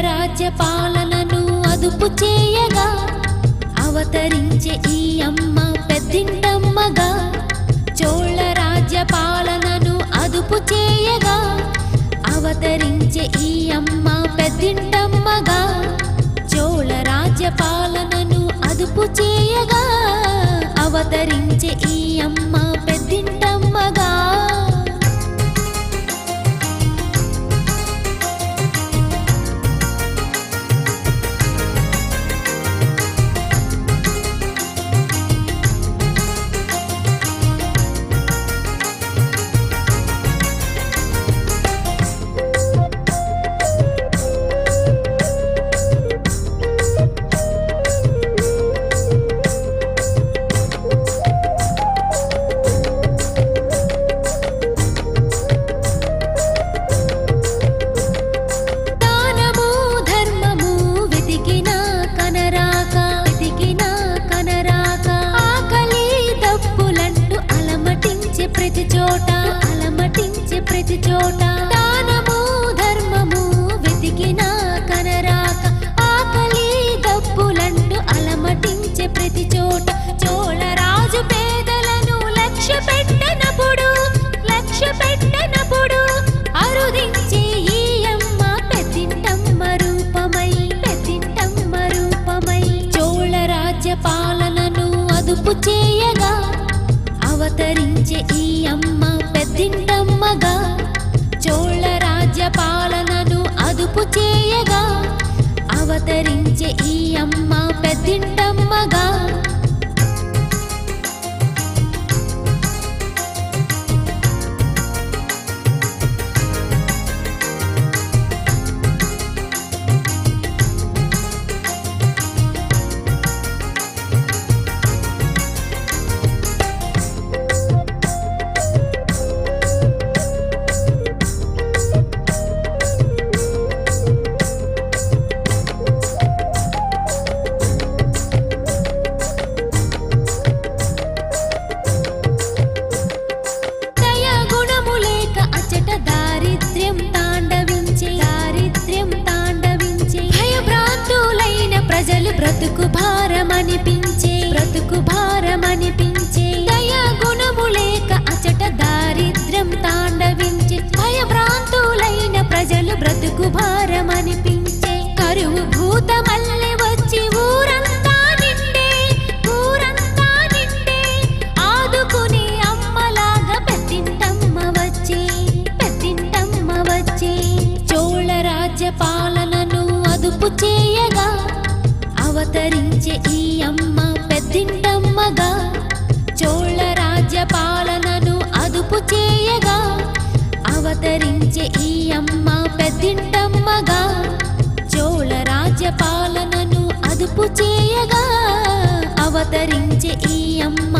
రాజ్య పాలనను అదుపు చేయగా అవతరించే ఈ అమ్మ పెద్దింటమ్మగా. చోళ రాజ్య పాలనను అదుపు చేయగా అవతరించే ఈ అమ్మ పెద్దింటమ్మగా. చోళ రాజ్య పాలనను అదుపు చేయగా అవతరించే ఈ అమ్మ పెద్దింటమ్మగా. ప్రతి చోట దానము ధర్మము వెతికినా కనరాక ఆకలి దప్పులంటూ అలమటించే ప్రతి చోట. చోళ రాజు పేదలను లక్ష్య పెట్టనప్పుడు అరుదించే ఈ అమ్మ పెద్దింటమ్మ రూపమై చోళ రాజ్య పాలనను అదుపు చేయగా అవతరించే ఈ అమ్మ పెద్దింటమ్మగా. చోళ రాజ్య పాలనను అదుపు చేయగా అవతరించే ఈ అమ్మ పెద్దింటమ్మగా. బ్రతుకు భారమనిపించే దయా గుణము లేక అచట దారిద్ర్యం తాండవించే. భయభ్రాంతులైన ప్రజలు బ్రతుకు భారమనిపించే. కరువు భూతమల్లె వచ్చి ఊరంతా నిండే ఆదుకునే అమ్మలాగా పెద్దింటమ్మ వచ్చే. చోళ రాజ్య పాలనను అదుపు చేయగా అవతరించే ఈ అమ్మ పెద్దింటమ్మగా. చోళ రాజ్య పాలనను అదుపు చేయగా అవతరించే ఈ అమ్మ పెద్దింటమ్మగా. చోళ రాజ్య పాలనను అదుపు చేయగా అవతరించే ఈ అమ్మ